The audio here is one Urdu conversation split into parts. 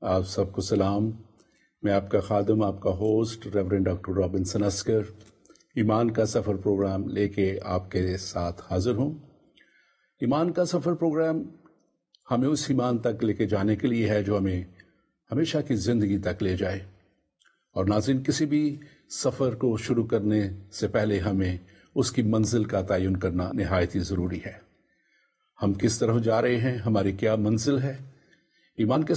آپ سب کو سلام. میں آپ کا خادم، آپ کا host reverend doctor Robinson Oscar ایمان کا سفر پروگرام لے کے آپ کے ساتھ حاضر ہوں. ایمان کا سفر پروگرام ہمیں اس ایمان تک لے کے جانے کے لیے ہے جو ہمیں ہمیشہ کی زندگی تک لے جائے. اور ناظرین، کسی بھی سفر کو شروع کرنے سے پہلے ہمیں اس کی منزل کا تعین کرنا نہایت ہی ضروری ہے. ہم کس طرف جا رہے ہیں، ہماری کیا منزل ہے. ایمان کے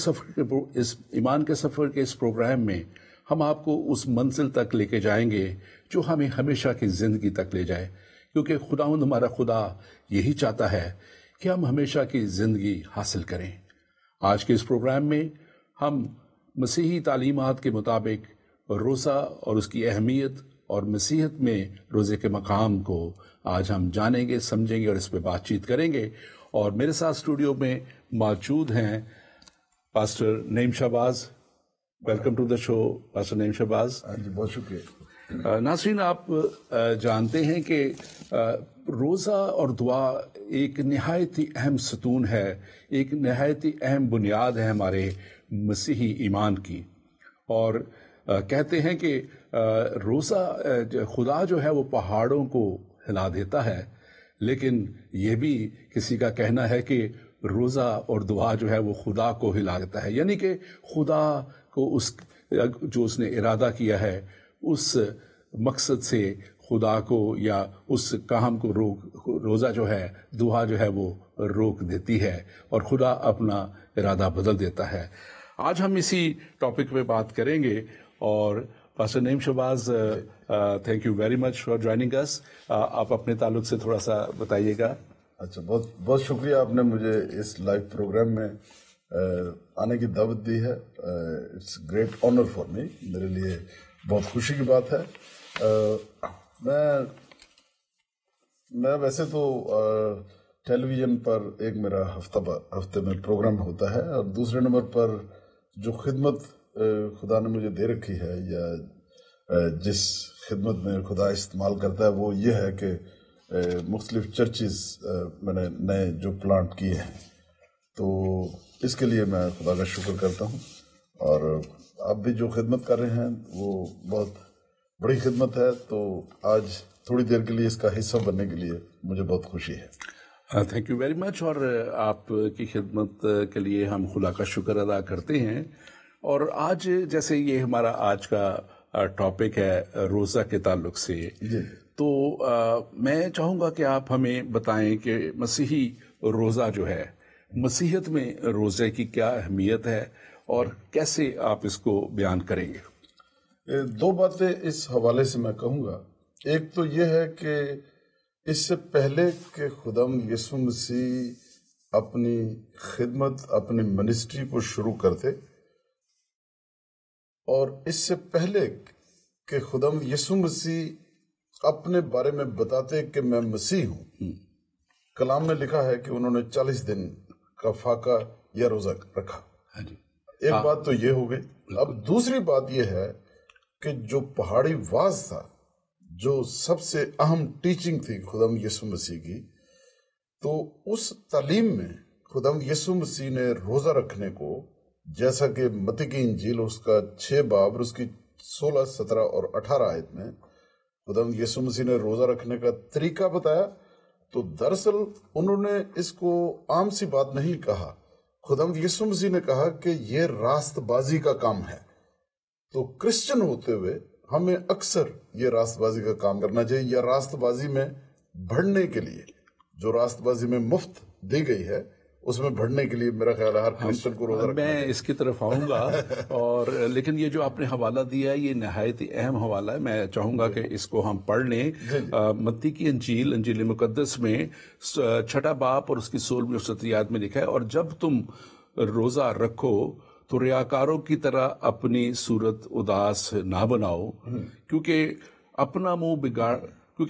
سفر کے اس پروگرام میں ہم آپ کو اس منزل تک لے کے جائیں گے جو ہمیں ہمیشہ کی زندگی تک لے جائے، کیونکہ خداوند ہمارا خدا یہی چاہتا ہے کہ ہم ہمیشہ کی زندگی حاصل کریں. آج کے اس پروگرام میں ہم مسیحی تعلیمات کے مطابق روزہ اور اس کی اہمیت اور مسیحیت میں روزے کے مقام کو آج ہم جانیں گے، سمجھیں گے اور اس پہ بات چیت کریں گے. اور میرے ساتھ اسٹوڈیو میں موجود ہیں pastor Naeem Shahbaz. Welcome to the show pastor Naeem Shahbaz. جی، بہت شکریہ. ناظرین، آپ جانتے ہیں کہ روزہ اور دعا ایک نہایت ہی اہم ستون ہے، ایک نہایت ہی اہم بنیاد ہے ہمارے مسیحی ایمان کی. اور کہتے ہیں کہ روزہ خدا جو ہے وہ پہاڑوں کو ہلا دیتا ہے، لیکن یہ بھی کسی کا کہنا ہے کہ روزہ اور دعا جو ہے وہ خدا کو ہلا دیتا ہے. یعنی کہ خدا کو اس نے ارادہ کیا ہے اس مقصد سے خدا کو یا اس کام کو روزہ جو ہے، دعا جو ہے وہ روک دیتی ہے اور خدا اپنا ارادہ بدل دیتا ہے. آج ہم اسی ٹاپک پہ بات کریں گے. اور pastor Naeem Shahbaz, thank you very much for joining us. آپ اپنے تعلق سے تھوڑا سا بتائیے گا. اچھا، بہت بہت شکریہ، آپ نے مجھے اس لائیو پروگرام میں آنے کی دعوت دی ہے. It's great honour for me, میرے لیے بہت خوشی کی بات ہے. میں ویسے تو ٹیلی ویژن پر ایک میرا ہفتے میں پروگرام ہوتا ہے، اور دوسرے نمبر پر جو خدمت خدا نے مجھے دے رکھی ہے یا جس خدمت میں خدا استعمال کرتا ہے وہ یہ ہے کہ مختلف چرچز میں نے نئے جو پلانٹ کیے ہیں، تو اس کے لیے میں خدا کا شکر کرتا ہوں. اور آپ بھی جو خدمت کر رہے ہیں وہ بہت بڑی خدمت ہے، تو آج تھوڑی دیر کے لیے اس کا حصہ بننے کے لیے مجھے بہت خوشی ہے. تھینک یو ویری مچ. اور آپ کی خدمت کے لیے ہم خدا کا شکر ادا کرتے ہیں. اور آج جیسے یہ ہمارا آج کا ٹاپک ہے روزہ کے تعلق سے، جی، تو میں چاہوں گا کہ آپ ہمیں بتائیں کہ مسیحی روزہ جو ہے، مسیحیت میں روزے کی کیا اہمیت ہے اور کیسے آپ اس کو بیان کریں گے. دو باتیں اس حوالے سے میں کہوں گا. ایک تو یہ ہے کہ اس سے پہلے کہ خداوند یسوع مسیح اپنی خدمت، اپنی منسٹری کو شروع کرتے، اور اس سے پہلے کہ خداوند یسوع مسیح اپنے بارے میں بتاتے کہ میں مسیح ہوں، کلام میں لکھا ہے کہ انہوں نے 40 دن کا فاقہ یا روزہ رکھا. ایک بات تو یہ ہو گئی. اب دوسری بات یہ ہے کہ جو پہاڑی واز تھا، جو سب سے اہم ٹیچنگ تھی خداوند یسوع مسیح کی، تو اس تعلیم میں خداوند یسوع مسیح نے روزہ رکھنے کو، جیسا کہ متی کی انجیل اس کا 6 باب اور اس کی 16، 17 اور 18 آیت میں خداوند یسوع مسیح نے روزہ رکھنے کا طریقہ بتایا. تو دراصل انہوں نے اس کو عام سی بات نہیں کہا. خداوند یسوع مسیح نے کہا کہ یہ راست بازی کا کام ہے. تو کرسچن ہوتے ہوئے ہمیں اکثر یہ راست بازی کا کام کرنا چاہیے، یا راست بازی میں بڑھنے کے لیے، جو راست بازی میں مفت دی گئی ہے اس میں بڑھنے کے لیے میرا خیال ہے ہر کرسچن کو روزہ رکھنا میں اس کی طرف آؤں گا. اور لیکن یہ جو آپ نے حوالہ دیا ہے یہ نہایت ہی اہم حوالہ ہے. میں چاہوں گا کہ اس کو ہم پڑھ لیں. متی کی انجیل مقدس میں 6 باب اور اس کی 16 اور 17 آیت میں لکھا ہے، اور جب تم روزہ رکھو تو ریاکاروں کی طرح اپنی صورت اداس نہ بناؤ، کیونکہ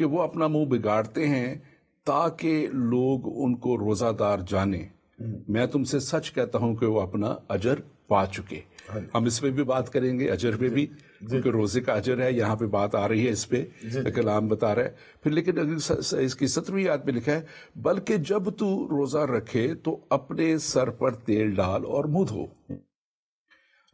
وہ اپنا منہ بگاڑتے ہیں تاکہ لوگ ان کو روزہ دار جانیں. میں تم سے سچ کہتا ہوں کہ وہ اپنا اجر پا چکے. ہم اس پہ بھی بات کریں گے، اجر پہ بھی، کیونکہ روزے کا اجر ہے. یہاں پہ بات آ رہی ہے، اس پہ کلام بتا رہا ہے. پھر لیکن اس کی 17ویں آیت میں لکھا ہے، بلکہ جب تو روزہ رکھے تو اپنے سر پر تیل ڈال اور منہ دھو.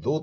2,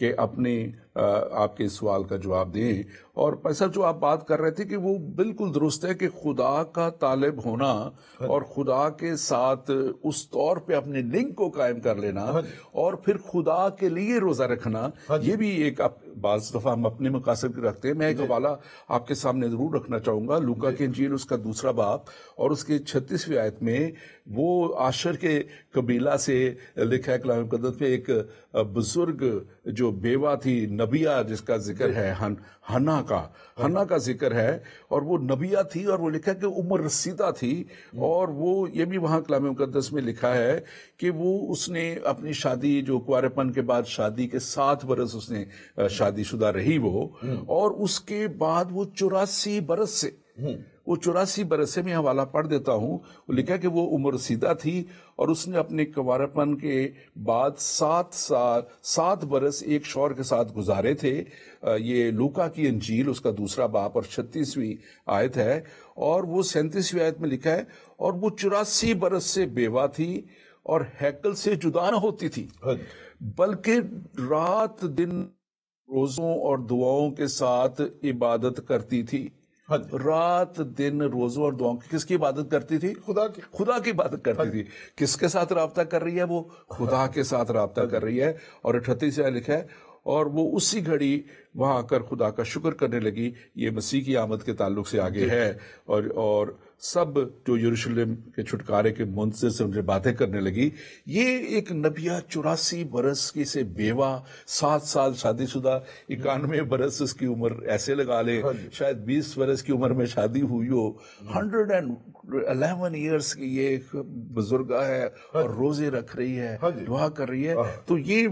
کہ اپنی آپ کے اس سوال کا جواب دیں. اور پیسہ جو آپ بات کر رہے تھے کہ وہ بالکل درست ہے کہ خدا کا طالب ہونا اور خدا کے ساتھ اس طور پہ اپنے لنک کو قائم کر لینا اور پھر خدا کے لیے روزہ رکھنا, یہ بھی ایک بعض دفعہ ہم اپنے مقاصد رکھتے ہیں. میں ایک حوالہ آپ کے سامنے ضرور رکھنا چاہوں گا, لوکا کی انجیل اس کا 2 باب اور اس کے 36ویں آیت میں وہ عاشر کے قبیلہ سے لکھا ہے کلام مقدس میں, ایک بزرگ جو بیوہ تھی نبیہ جس کا ذکر ہے, ہنا کا ذکر ہے, اور وہ نبیہ تھی اور وہ لکھا کہ عمر رسیدہ تھی. اور وہ یہ بھی وہاں کلام مقدس میں لکھا ہے کہ وہ اس نے اپنی شادی جو کنوارپن کے بعد شادی کے 7 برس اس نے شادی شدہ رہی وہ, اور اس کے بعد وہ 84 برس سے میں حوالہ پڑھ دیتا ہوں, وہ لکھا کہ وہ عمر رسیدہ تھی اور اس نے اپنے کنوارپن کے بعد 7 برس ایک شوہر کے ساتھ گزارے تھے. یہ لوکا کی انجیل اس کا 2 باب اور 36ویں آیت ہے, اور وہ 37ویں آیت میں لکھا ہے اور وہ 84 برس سے بیوہ تھی اور ہیکل سے جدا نہ ہوتی تھی بلکہ رات دن روزوں اور دعاؤں کے ساتھ عبادت کرتی تھی. رات دن روزوں اور دعاؤں کی, کس کی عبادت کرتی تھی؟ خدا کی عبادت کرتی تھی. کس کے ساتھ رابطہ کر رہی ہے؟ وہ خدا کے ساتھ رابطہ کر رہی ہے. اور 38 سے لکھا ہے اور وہ اسی گھڑی وہاں آ کر خدا کا شکر کرنے لگی. یہ مسیح کی آمد کے تعلق سے آگے ہے, اور سب جو یروشلم کے چھٹکارے کے منتظر سے ان سے باتیں کرنے لگی. یہ ایک نبیہ 84 برس کی سے بیوہ, 7 سال شادی شدہ, 91 برس اس کی عمر ایسے لگا لے, شاید 20 برس کی عمر میں شادی ہوئی ہو, 111 ایئرس کی یہ ایک بزرگہ ہے اور روزے رکھ رہی ہے, دعا کر رہی ہے. تو یہ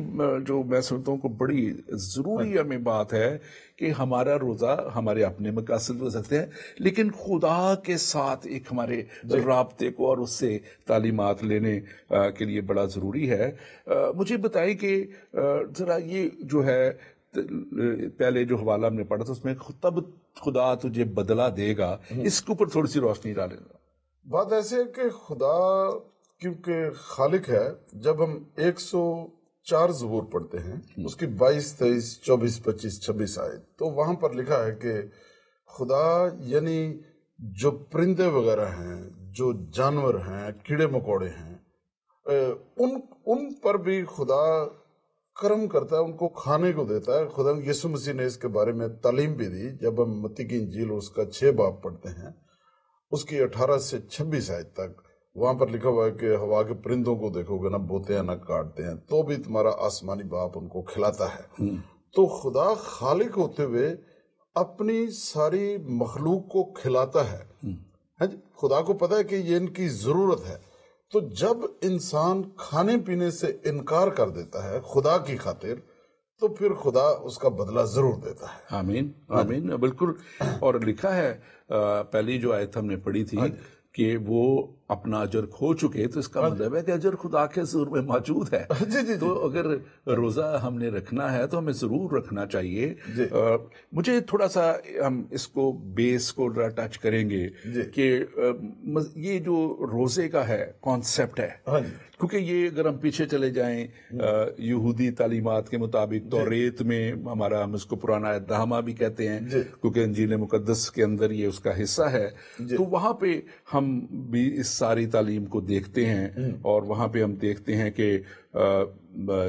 جو میں سمجھتا ہوں کہ بڑی ضروری ہمیں بات ہے کہ ہمارا روزہ ہمارے اپنے مقاصد ہو سکتے ہیں, لیکن خدا کے ساتھ ایک ہمارے رابطے کو اور اس سے تعلیمات لینے کے لیے بڑا ضروری ہے. مجھے بتائیں کہ ذرا یہ جو ہے پہلے جو حوالہ ہم نے پڑھا تھا اس میں تب خدا تجھے بدلہ دے گا, اس کے اوپر تھوڑی سی روشنی ڈالیں. بات ایسے ہے کہ خدا کیونکہ خالق ہے, جب ہم 104 زبور پڑھتے ہیں اس کی 22, 23, 24, 25, 26 آیت, تو وہاں پر لکھا ہے کہ خدا یعنی جو پرندے وغیرہ ہیں, جو جانور ہیں, کیڑے مکوڑے ہیں, ان پر بھی خدا کرم کرتا ہے, ان کو کھانے کو دیتا ہے. خدا یسوع مسیح نے اس کے بارے میں تعلیم بھی دی. جب ہم متی کی انجیل اس کا 6 باب پڑھتے ہیں اس کی 18 سے 26 آیت تک, وہاں پر لکھا ہوا ہے کہ ہوا کے پرندوں کو دیکھو گے, نہ بوتے ہیں نہ کاٹتے ہیں, تو بھی تمہارا آسمانی باپ ان کو کھلاتا ہے. تو خدا خالق ہوتے ہوئے اپنی ساری مخلوق کو کھلاتا ہے. خدا کو پتا ہے کہ یہ ان کی ضرورت ہے. تو جب انسان کھانے پینے سے انکار کر دیتا ہے خدا کی خاطر, تو پھر خدا اس کا بدلہ ضرور دیتا ہے. آمین, آمین, بالکل. اور لکھا ہے پہلی جو آیت ہم نے پڑھی تھی کہ وہ اپنا اجر کھو چکے, تو اس کا مطلب ہے کہ اجر خدا کے حضور میں موجود ہے. تو اگر روزہ ہم نے رکھنا ہے تو ہمیں ضرور رکھنا چاہیے. مجھے تھوڑا سا ہم اس کو بیس کو ٹچ کریں گے کہ یہ جو روزے کا ہے کانسیپٹ ہے, کیونکہ یہ اگر ہم پیچھے چلے جائیں یہودی تعلیمات کے مطابق توریت میں ہمارا, ہم اس کو پرانا عہد نامہ بھی کہتے ہیں کیونکہ انجیل مقدس کے اندر یہ اس کا حصہ ہے, تو وہاں پہ ہم بھی اس ساری تعلیم کو دیکھتے ہیں. اور وہاں پہ ہم دیکھتے ہیں کہ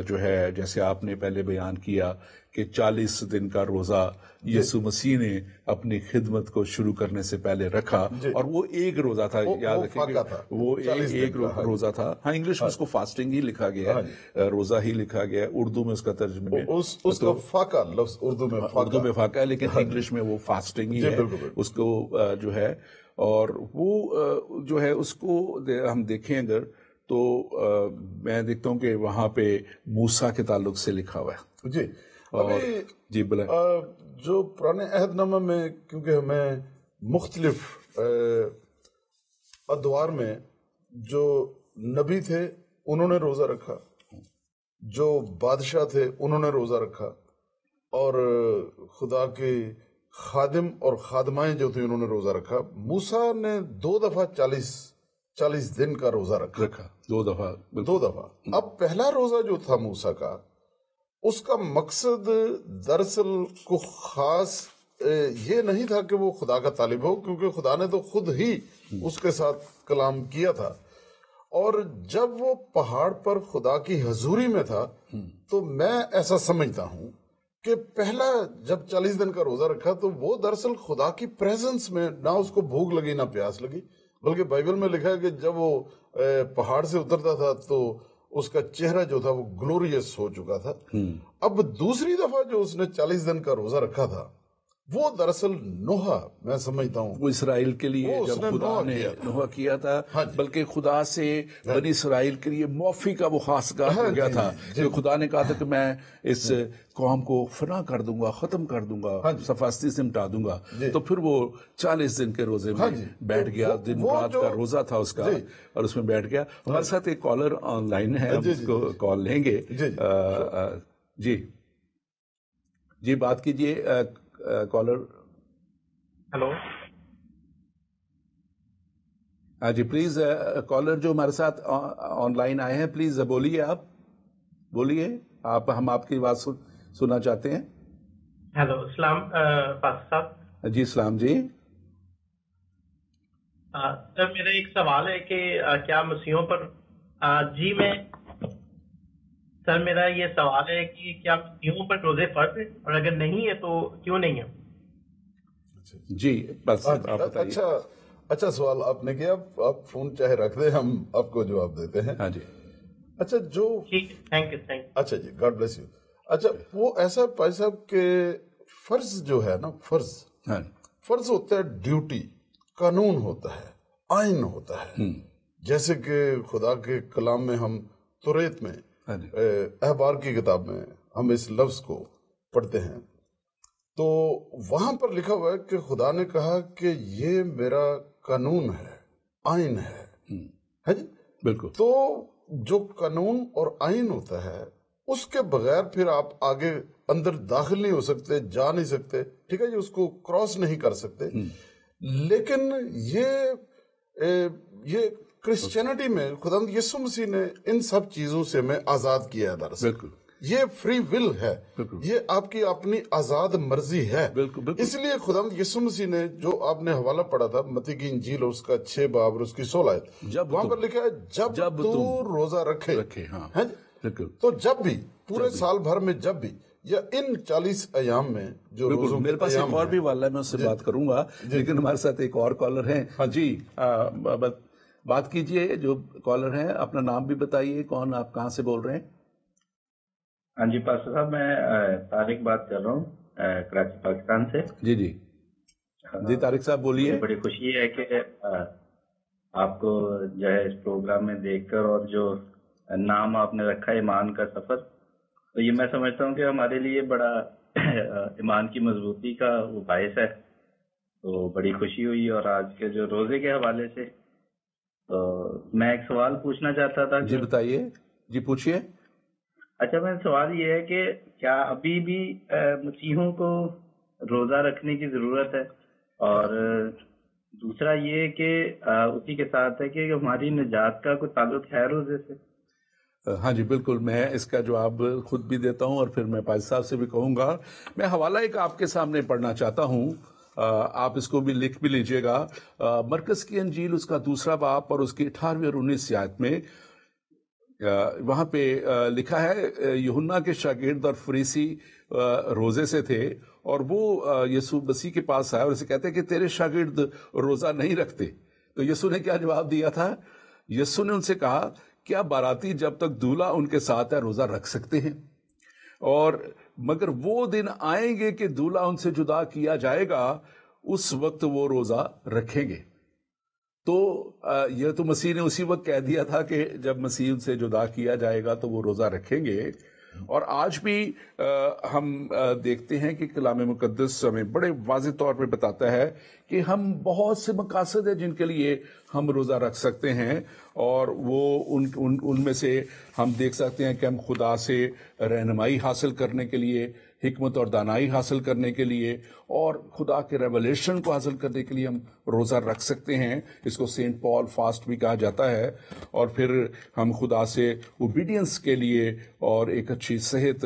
جو ہے جیسے آپ نے پہلے بیان کیا کہ 40 دن کا روزہ یسوع مسیح نے اپنی خدمت کو شروع کرنے سے پہلے رکھا, اور وہ ایک روزہ تھا, یاد رکھیں کہ وہ ایک روزہ تھا. ہاں, انگلش میں اس کو فاسٹنگ ہی لکھا گیا ہے, روزہ ہی لکھا گیا ہے. اردو میں اس کا ترجمہ اس کا فاقہ لفظ اردو میں فاقہ ہے, لیکن انگلش میں وہ فاسٹنگ ہی ہے اس کو جو ہے. اور وہ جو ہے اس کو ہم دیکھیں اگر تو میں دیکھتا ہوں کہ وہاں پہ موسیٰ کے تعلق سے لکھا ہوا ہے. جی بلائیں. جو پرانے عہد نامہ میں کیونکہ ہمیں مختلف ادوار میں جو نبی تھے انہوں نے روزہ رکھا, جو بادشاہ تھے انہوں نے روزہ رکھا, اور خدا کے خادم اور خادمائیں جو تھے انہوں نے روزہ رکھا. موسیٰ نے 2 دفعہ 40 دن کا روزہ رکھا. 2 دفعہ. اب پہلا روزہ جو تھا موسیٰ کا, اس کا مقصد دراصل کو خاص یہ نہیں تھا کہ وہ خدا کا طالب ہو، کیونکہ خدا نے تو خود ہی اس کے ساتھ کلام کیا تھا. اور جب وہ پہاڑ پر خدا کی حضوری میں تھا تو میں ایسا سمجھتا ہوں کہ پہلا جب 40 دن کا روزہ رکھا تو وہ دراصل خدا کی پریزنس میں نہ اس کو بھوک لگی نہ پیاس لگی، بلکہ بائبل میں لکھا ہے کہ جب وہ پہاڑ سے اترتا تھا تو اس کا چہرہ جو تھا وہ گلوریس ہو چکا تھا. اب دوسری دفعہ جو اس نے 40 دن کا روزہ رکھا تھا وہ دراصل نوح، میں سمجھتا ہوں وہ اسرائیل کے لیے جب خدا نے نوح کیا تھا، بلکہ خدا سے بنی اسرائیل کے لیے معافی کا وہ خاصگاہ ہو گیا تھا کہ خدا نے کہا تھا کہ میں اس قوم کو فنا کر دوں گا، ختم کر دوں گا، صفاستی سے مٹا دوں گا. تو پھر وہ 40 دن کے روزے میں بیٹھ گیا، دن رات کا روزہ تھا اس کا، اور اس میں بیٹھ گیا. ہمارے ساتھ ایک کالر آن لائن ہے، ہم اس کو کال لیں گے. جی بات کیجئے کالر. ہلو. جی پلیز کالر جو ہمارے ساتھ آن لائن آئے ہیں پلیز بولیے، آپ بولیے، ہم آپ کی بات سننا چاہتے ہیں. ہیلو، السلام پاسٹر صاحب. جی السلام. جی سر میرا ایک سوال ہے کہ کیا مسیحوں پر سر میرا یہ سوال ہے کہ کیا مسیحوں پر روزے فرض ہیں، اور اگر نہیں ہے تو کیوں نہیں ہے؟ جی بس آپ بتائیے. اچھا سوال آپ نے کیا. آپ فون چاہے رکھ دیں، ہم آپ کو جواب دیتے ہیں. ہاں جی. اچھا جو تھینک یو. اچھا جی، گاڈ بلیس یو. اچھا وہ ایسا بھائی صاحب کہ فرض جو ہے نا، فرض ہوتا ہے ڈیوٹی، قانون ہوتا ہے، آئین ہوتا ہے. جیسے کہ خدا کے کلام میں ہم توریت میں احبار کی کتاب میں ہم اس لفظ کو پڑھتے ہیں تو وہاں پر لکھا ہوا ہے کہ خدا نے کہا کہ یہ میرا قانون ہے، آئین ہے جی. بالکل. تو جو قانون اور آئین ہوتا ہے اس کے بغیر پھر آپ آگے اندر داخل نہیں ہو سکتے، جا نہیں سکتے، ٹھیک ہے جی، اس کو کراس نہیں کر سکتے. لیکن یہ کرسچینٹی میں خدا یسوع مسیح نے ان سب چیزوں سے ہمیں آزاد کیا ہے. دراصل یہ فری ول ہے، یہ آپ کی اپنی آزاد مرضی ہے. اس لیے خدا یسوع مسیح نے جو آپ نے حوالہ پڑھا تھا متی کی انجیل اور اس کا 6 باب اور اس کی 16 آیت، وہاں پر لکھا ہے جب تو روزہ رکھے. تو جب بھی پورے سال بھر میں جب بھی، یا ان 40 ایام میں جو روزوں میرے پاس ایک اور بھی والا ہے، میں اس سے بات کروں گا، لیکن ہمارے ساتھ ایک اور کالر ہیں. جی بات کیجئے. جو کالر ہیں اپنا نام بھی بتائیے، کون آپ کہاں سے بول رہے ہیں؟ ہاں جی پاسٹر صاحب، میں طارق بات کر رہا ہوں کراچی پاکستان سے. جی طارق صاحب بولیے. بڑی خوشی ہے کہ آپ کو جو ہے اس پروگرام میں دیکھ کر، اور جو نام آپ نے رکھا ہے ایمان کا سفر، تو یہ میں سمجھتا ہوں کہ ہمارے لیے بڑا ایمان کی مضبوطی کا وہ باعث ہے. تو بڑی خوشی ہوئی. اور آج کے جو روزے کے حوالے سے تو میں ایک سوال پوچھنا چاہتا تھا. جی بتائیے. جی پوچھیے. اچھا، میں سوال یہ ہے کہ کیا ابھی بھی مسیحوں کو روزہ رکھنے کی ضرورت ہے؟ اور دوسرا یہ کہ اسی کے ساتھ ہے کہ ہماری نجات کا کوئی تعلق ہے روزے سے؟ ہاں جی بالکل، میں اس کا جواب خود بھی دیتا ہوں اور پھر میں پاج صاحب سے بھی کہوں گا. میں حوالہ ایک آپ کے سامنے پڑھنا چاہتا ہوں، آپ اس کو بھی لکھ بھی لیجئے گا. مرکز کی انجیل اس کا 2 باب اور اس کی 18 اور 19 آیت میں وہاں پہ لکھا ہے، یوحنا کے شاگرد اور فریسی روزے سے تھے، اور وہ یسوع مسیح کے پاس آئے اور اسے کہتے ہیں کہ تیرے شاگرد روزہ نہیں رکھتے. تو یسوع نے کیا جواب دیا تھا؟ یسوع نے ان سے کہا، کیا باراتی جب تک دولہا ان کے ساتھ ہے روزہ رکھ سکتے ہیں؟ اور مگر وہ دن آئیں گے کہ دولہا ان سے جدا کیا جائے گا، اس وقت وہ روزہ رکھیں گے. تو یہ تو مسیح نے اسی وقت کہہ دیا تھا کہ جب مسیح ان سے جدا کیا جائے گا تو وہ روزہ رکھیں گے. اور آج بھی ہم دیکھتے ہیں کہ کلام مقدس ہمیں بڑے واضح طور پہ بتاتا ہے کہ ہم بہت سے مقاصد ہیں جن کے لیے ہم روزہ رکھ سکتے ہیں، اور وہ ان میں سے ہم دیکھ سکتے ہیں کہ ہم خدا سے رہنمائی حاصل کرنے کے لیے، حکمت اور دانائی حاصل کرنے کے لیے، اور خدا کے ریولیشن کو حاصل کرنے کے لیے ہم روزہ رکھ سکتے ہیں. اس کو سینٹ پال فاسٹ بھی کہا جاتا ہے. اور پھر ہم خدا سے اوبیڈینس کے لیے اور ایک اچھی صحت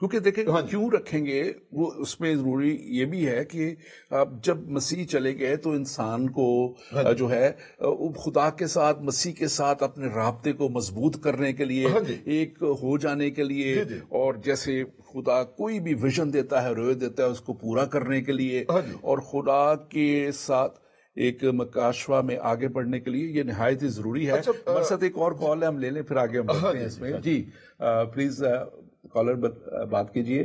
کیونکہ دیکھیں کیوں رکھیں گے وہ اس میں ضروری یہ بھی ہے کہ جب مسیح چلے گئے تو انسان کو جو ہے خدا کے ساتھ مسیح کے ساتھ اپنے رابطے کو مضبوط کرنے کے لیے ایک ہو جانے کے لیے اور جیسے خدا کوئی بھی ویژن دیتا ہے روئے دیتا ہے اس کو پورا کرنے کے لیے اور خدا کے ساتھ ایک مکاشفہ میں آگے بڑھنے کے لیے یہ نہایت ہی ضروری ہے. ہمارے ساتھ ایک اور کال ہے ہم لے لیں پھر آگے ہم بڑھتے ہیں اس میں. جی پلیز کالر بات کیجئے.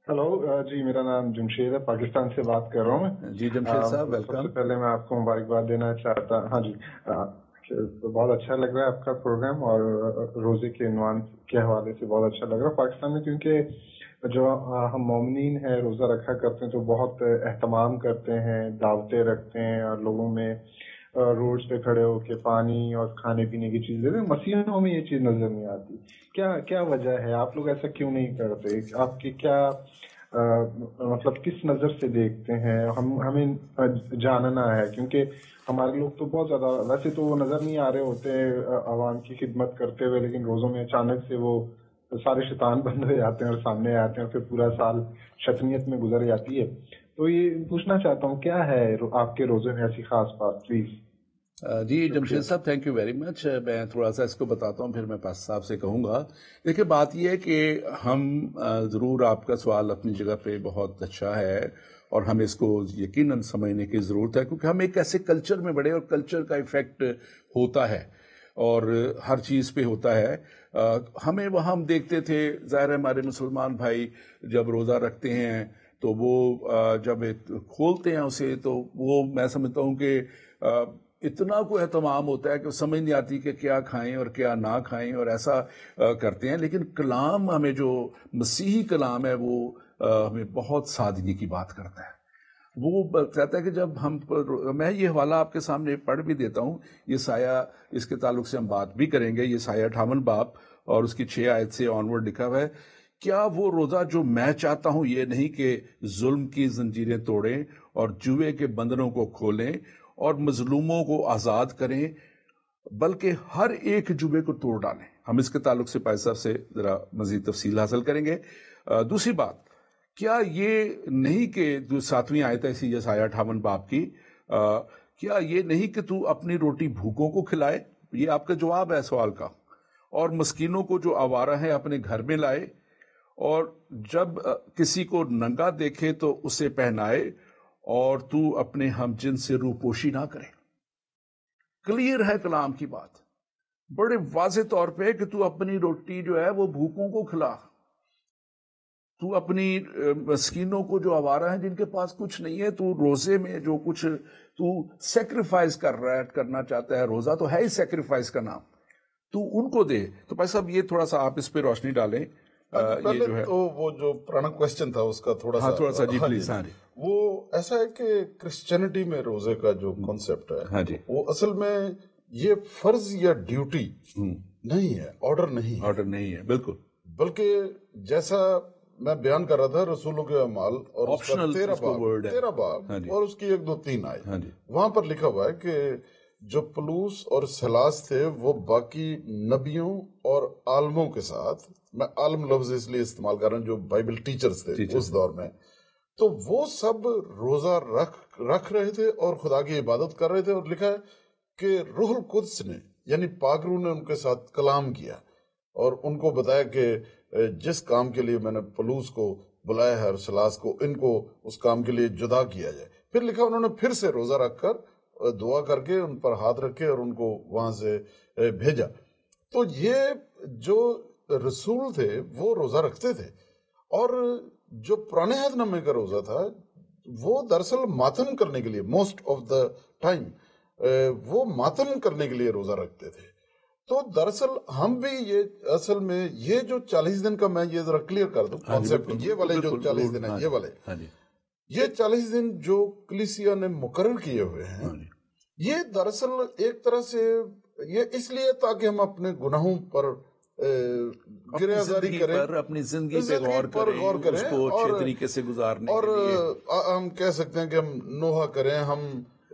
ہلو جی میرا نام جمشید ہے پاکستان سے بات کر رہا ہوں. جی جمشید صاحب ویلکم. سب سے پہلے میں آپ کو مبارکباد دینا چاہتا ہوں. ہاں جی بہت اچھا لگ رہا ہے آپ کا پروگرام اور روزے کے عنوان کے حوالے سے بہت اچھا لگ رہا ہے. پاکستان میں کیونکہ جو ہم مومنین ہیں روزہ رکھا کرتے ہیں تو بہت اہتمام کرتے ہیں دعوتیں رکھتے ہیں اور لوگوں میں روڈز پہ کھڑے ہو کے پانی اور کھانے پینے کی چیزیں مسیحیوں میں یہ چیز نظر نہیں آتی. کیا وجہ ہے آپ لوگ ایسا کیوں نہیں کرتے؟ آپ کی کیا مطلب کس نظر سے دیکھتے ہیں؟ ہمیں جاننا ہے کیونکہ ہمارے لوگ تو بہت زیادہ ویسے تو وہ نظر نہیں آ رہے ہوتے عوام کی خدمت کرتے ہوئے لیکن روزوں میں اچانک سے وہ سارے شیطان بند ہو جاتے ہیں اور سامنے آتے ہیں اور پھر پورا سال شتنیت میں گزر جاتی ہے. تو یہ پوچھنا چاہتا ہوں کیا ہے آپ کے روزے میں ایسی خاص بات پلیز. جی جمشید صاحب تھینک یو ویری مچ. میں تھوڑا سا اس کو بتاتا ہوں پھر میں پاس صاحب سے کہوں گا. دیکھیں بات یہ ہے کہ ہم ضرور آپ کا سوال اپنی جگہ پہ بہت اچھا ہے اور ہمیں اس کو یقیناً سمجھنے کی ضرورت ہے کیونکہ ہم ایک ایسے کلچر میں بڑے اور کلچر کا ایفیکٹ ہوتا ہے اور ہر چیز پہ ہوتا ہے. ہمیں وہاں ہم دیکھتے تھے ظاہر ہے ہمارے مسلمان بھائی جب روزہ رکھتے ہیں تو وہ جب کھولتے ہیں اسے تو وہ میں سمجھتا ہوں کہ اتنا کوئی اہتمام ہوتا ہے کہ سمجھ نہیں آتی کہ کیا کھائیں اور کیا نہ کھائیں اور ایسا کرتے ہیں. لیکن کلام ہمیں جو مسیحی کلام ہے وہ ہمیں بہت سادگی کی بات کرتا ہے. وہ کہتا ہے کہ جب میں یہ حوالہ آپ کے سامنے پڑھ بھی دیتا ہوں. یہ سایہ اس کے تعلق سے ہم بات بھی کریں گے. یہ سایہ 58 باب اور اس کی 6 آیت سے آنورڈ لکھا ہوا ہے. کیا وہ روزہ جو میں چاہتا ہوں یہ نہیں کہ ظلم کی زنجیریں توڑیں اور جوے کے بندنوں کو کھولیں اور مظلوموں کو آزاد کریں بلکہ ہر ایک جوے کو توڑ ڈالیں. ہم اس کے تعلق سے پائے صاحب سے ذرا مزید تفصیل حاصل کریں گے. دوسری بات کیا یہ نہیں کہ 7ویں آیت ہے اسی یسایہ 58 باب کی کیا یہ نہیں کہ تو اپنی روٹی بھوکوں کو کھلائے. یہ آپ کا جواب ہے سوال کا. اور مسکینوں کو جو آوارہ ہیں اپنے گھر میں لائے اور جب کسی کو ننگا دیکھے تو اسے پہنائے اور تو اپنے ہم جن سے روپوشی نہ کرے. کلیئر ہے کلام کی بات بڑے واضح طور پہ کہ تو اپنی روٹی جو ہے وہ بھوکوں کو کھلا. تو اپنی مسکینوں کو جو آوارہ ہیں جن کے پاس کچھ نہیں ہے تو روزے میں جو کچھ تو سیکریفائز کرنا چاہتا ہے. روزہ تو ہے ہی سیکریفائز کا نام. تو ان کو دے. تو بھائی صاحب یہ تھوڑا سا آپ اس پہ روشنی ڈالیں. پہلے تو وہ جو پرانا کوشچن تھا اس کا تھوڑا سا جی پلیز. وہ ایسا ہے کہ کرسچینٹی میں روزے کا جو کانسیپٹ ہے وہ اصل میں یہ فرض یا ڈیوٹی نہیں ہے, آرڈر نہیں ہے بالکل, بلکہ جیسا میں بیان کر رہا تھا رسولوں کے اعمال اور اس کا 13 باب اور اس کی 1 2 3 آئے وہاں پر لکھا ہوا ہے کہ جو پلوس اور سلاس تھے وہ باقی نبیوں اور عالموں کے ساتھ, میں عالم لفظ اس لیے استعمال کر رہا ہوں جو بائبل ٹیچرز تھے اس دور میں, تو وہ سب روزہ رکھ رہے تھے اور خدا کی عبادت کر رہے تھے. اور لکھا ہے کہ روح القدس نے یعنی پاک روح نے ان کے ساتھ کلام کیا اور ان کو بتایا کہ جس کام کے لیے میں نے پلوس کو بلایا ہے اور سلاس کو, ان کو اس کام کے لیے جدا کیا جائے. پھر لکھا انہوں نے پھر سے روزہ رکھ کر دعا کر کے ان پر ہاتھ رکھے اور ان کو وہاں سے بھیجا. تو یہ جو رسول تھے وہ روزہ رکھتے تھے اور جو پرانے عہد نامے کا روزہ تھا وہ دراصل ماتم کرنے کے لیے موسٹ آف دا ٹائم وہ ماتم کرنے کے لیے روزہ رکھتے تھے. تو دراصل ہم بھی یہ اصل میں یہ جو 40 دن کا میں یہ ذرا کلیئر کر دوں کانسیپٹ, یہ والے جو 40 دن ہیں یہ 40 دن جو کلیسیا نے مقرر کیے ہوئے ہیں یہ دراصل ایک طرح سے یہ اس لیے تاکہ ہم اپنے گناہوں پر گریزاری کریں, اپنی زندگی پہ غور کریں اس کو اچھے طریقے سے گزارنے اور ہم کہہ سکتے ہیں کہ ہم نوحہ کریں, ہم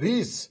20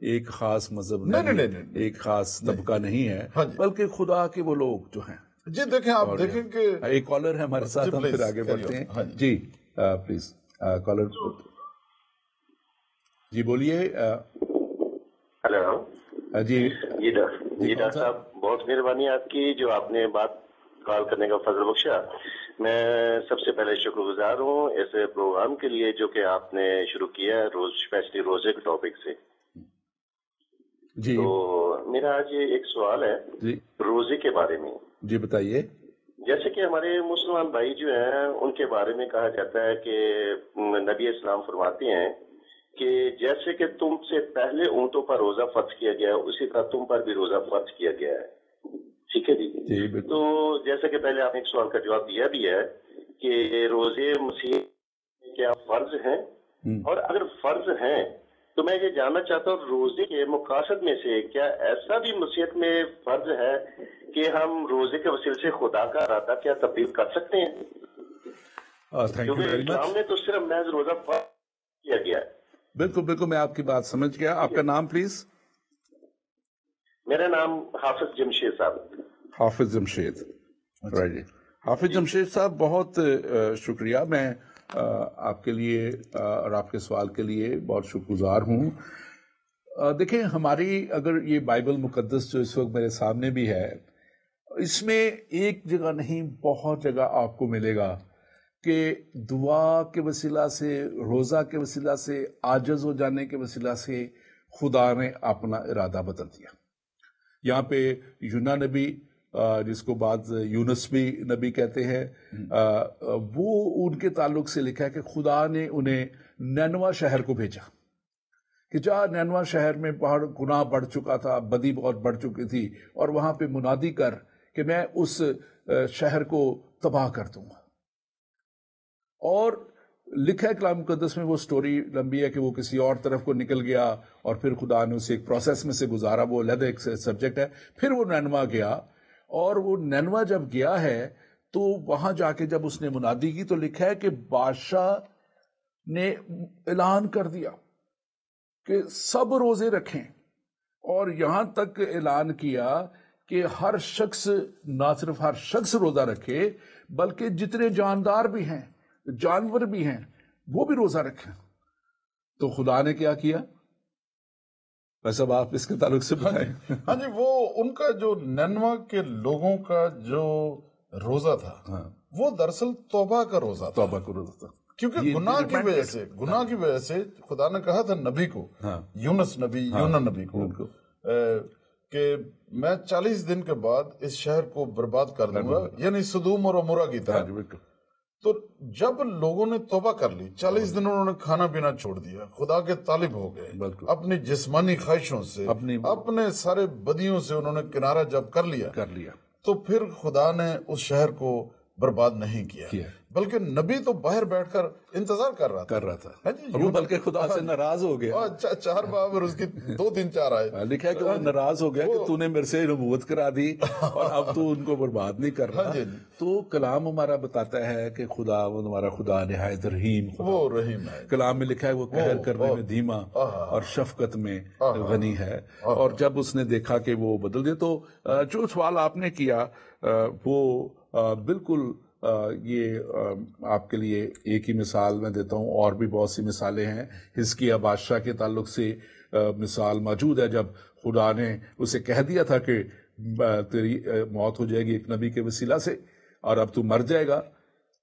ایک خاص مذہب نہیں، ایک خاص طبقہ نہیں ہے، ہاں جی، بلکہ خدا کے وہ لوگ جو ہیں. جی دیکھیں، آپ دیکھیں کہ ایک کالر ہے ہمارے ساتھ، ہم پھر آگے بڑھتے ہیں. جی پلیز کالر. جی بولیے. ہلو. جی ڈاکٹر صاحب، بہت مہربانی آپ کی جو آپ نے بات کال کرنے کا فضل بخشا. میں سب سے پہلے شکر گزار ہوں اس پروگرام کے لیے جو کہ آپ نے شروع کیا ہے اسپیشلی روزے کے ٹاپک سے. جی تو میرا آج ایک سوال ہے جی روزے کے بارے میں. جی بتائیے. جیسے کہ ہمارے مسلمان بھائی جو ہیں ان کے بارے میں کہا جاتا ہے کہ نبی اسلام فرماتے ہیں کہ جیسے کہ تم سے پہلے امتوں پر روزہ فرض کیا گیا ہے اسی طرح تم پر بھی روزہ فرض کیا گیا ہے. ٹھیک ہے جی. تو جیسے کہ پہلے آپ نے ایک سوال کا جواب دیا بھی ہے کہ روزے مسیح کیا فرض ہیں، اور اگر فرض ہیں تو میں یہ جاننا چاہتا ہوں روزے کے مقاصد میں سے کیا ایسا بھی مسیحیت میں فرض ہے کہ ہم روزے کے وسیلے سے خدا کا ارادہ کیا تبدیل کر سکتے ہیں؟ کیونکہ اسلام میں تو صرف محض روزہ فرض کیا گیا ہے. بالکل میں آپ کی بات سمجھ گیا. آپ کا نام پلیز؟ میرا نام حافظ جمشید صاحب. حافظ جمشید. حافظ جمشید صاحب، بہت شکریہ. میں آپ کے لیے اور آپ کے سوال کے لیے بہت شکر گزار ہوں. دیکھیں، ہماری اگر یہ بائبل مقدس جو اس وقت میرے سامنے بھی ہے، اس میں ایک جگہ نہیں بہت جگہ آپ کو ملے گا کہ دعا کے وسیلہ سے، روزہ کے وسیلہ سے، عاجز ہو جانے کے وسیلہ سے خدا نے اپنا ارادہ بدل دیا. یہاں پہ یونا نبی، جس کو بعض یونس بھی نبی کہتے ہیں، وہ ان کے تعلق سے لکھا ہے کہ خدا نے انہیں نینوا شہر کو بھیجا کہ جا نینوا شہر میں گناہ بڑھ چکا تھا، بدی بہت بڑھ چکی تھی، اور وہاں پہ منادی کر کہ میں اس شہر کو تباہ کر دوں گا. اور لکھا ہے کلام مقدس میں، وہ سٹوری لمبی ہے کہ وہ کسی اور طرف کو نکل گیا اور پھر خدا نے اسے ایک پروسیس میں سے گزارا، وہ علیحدہ ایک سبجیکٹ ہے. پھر وہ نینوا گیا، اور وہ نینوا جب گیا ہے تو وہاں جا کے جب اس نے منادی کی تو لکھا ہے کہ بادشاہ نے اعلان کر دیا کہ سب روزے رکھیں، اور یہاں تک اعلان کیا کہ ہر شخص، نہ صرف ہر شخص روزہ رکھے بلکہ جتنے جاندار بھی ہیں، جانور بھی ہیں، وہ بھی روزہ رکھیں. تو خدا نے کیا کیا؟ ویسے آپ اس کے تعلق سے بتائیں. ہاں جی، وہ ان کا جو نینوا کے لوگوں کا جو روزہ تھا وہ دراصل توبہ کا روزہ تھا. توبہ کا روزہ تھا، کیونکہ گناہ کی وجہ سے خدا نے کہا تھا نبی کو، یونس نبی، یونا نبی کو، کہ میں 40 دن کے بعد اس شہر کو برباد کر دوں گا، یعنی سدوم اور عمورہ کی طرح. تو جب لوگوں نے توبہ کر لی، 40 دن انہوں نے کھانا پینا چھوڑ دیا، خدا کے طالب ہو گئے، اپنی جسمانی خواہشوں سے، اپنے سارے بدیوں سے انہوں نے کنارہ جب کر لیا تو پھر خدا نے اس شہر کو برباد نہیں کیا، بلکہ نبی تو باہر بیٹھ کر انتظار کر رہا تھا. وہ بلکہ خدا سے ناراض ہو گیا. 4 باب اور اس کی 2-3-4 آئے. لکھا ہے کہ وہ ناراض ہو گیا کہ تو نے میرے سے نبوت کرا دی اور اب تو ان کو برباد نہیں کر رہا. تو کلام ہمارا بتاتا ہے کہ خدا، وہ ہمارا خدا نہایت رحیم، وہ رحیم ہے. کلام میں لکھا ہے وہ قہر کرنے میں دھیما اور شفقت میں غنی ہے. اور جب اس نے دیکھا کہ وہ بدل گئے، تو جو سوال آپ نے کیا وہ بالکل یہ آپ کے لیے ایک ہی مثال میں دیتا ہوں، اور بھی بہت سی مثالیں ہیں. حزقیہ بادشاہ کے تعلق سے مثال موجود ہے، جب خدا نے اسے کہہ دیا تھا کہ تیری موت ہو جائے گی ایک نبی کے وسیلہ سے اور اب تو مر جائے گا،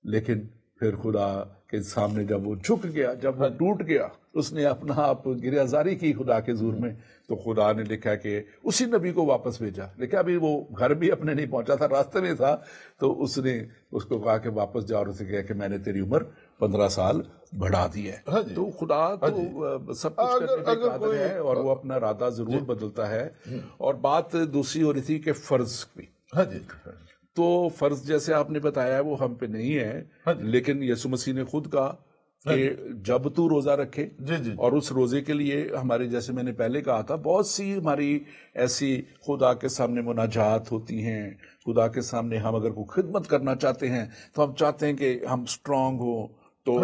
لیکن پھر خدا کے سامنے جب وہ جھک گیا، جب وہ ٹوٹ گیا، اس نے اپنا آپ گریہزاری کی خدا کے حضور میں، تو خدا نے لکھا کہ اسی نبی کو واپس بھیجا. لکھا ابھی وہ گھر بھی اپنے نہیں پہنچا تھا، راستے میں تھا، تو اس نے اس کو کہا کہ واپس جاؤ، اور اسے کہا کہ میں نے تیری عمر 15 سال بڑھا دی ہے. تو خدا تو سب کچھ کرنے پہ قادر ہے، اور وہ اپنا ارادہ ضرور بدلتا ہے. اور بات دوسری ہو رہی تھی کہ فرض کی. تو فرض جیسے آپ نے بتایا وہ ہم پہ نہیں ہے، لیکن یسوع مسیح نے خود کہا کہ جب تو روزہ رکھے، اور اس روزے کے لیے ہمارے، جیسے میں نے پہلے کہا تھا، بہت سی ہماری ایسی خدا کے سامنے مناجات ہوتی ہیں. خدا کے سامنے ہم اگر کوئی خدمت کرنا چاہتے ہیں تو ہم چاہتے ہیں کہ ہم سٹرونگ ہوں، تو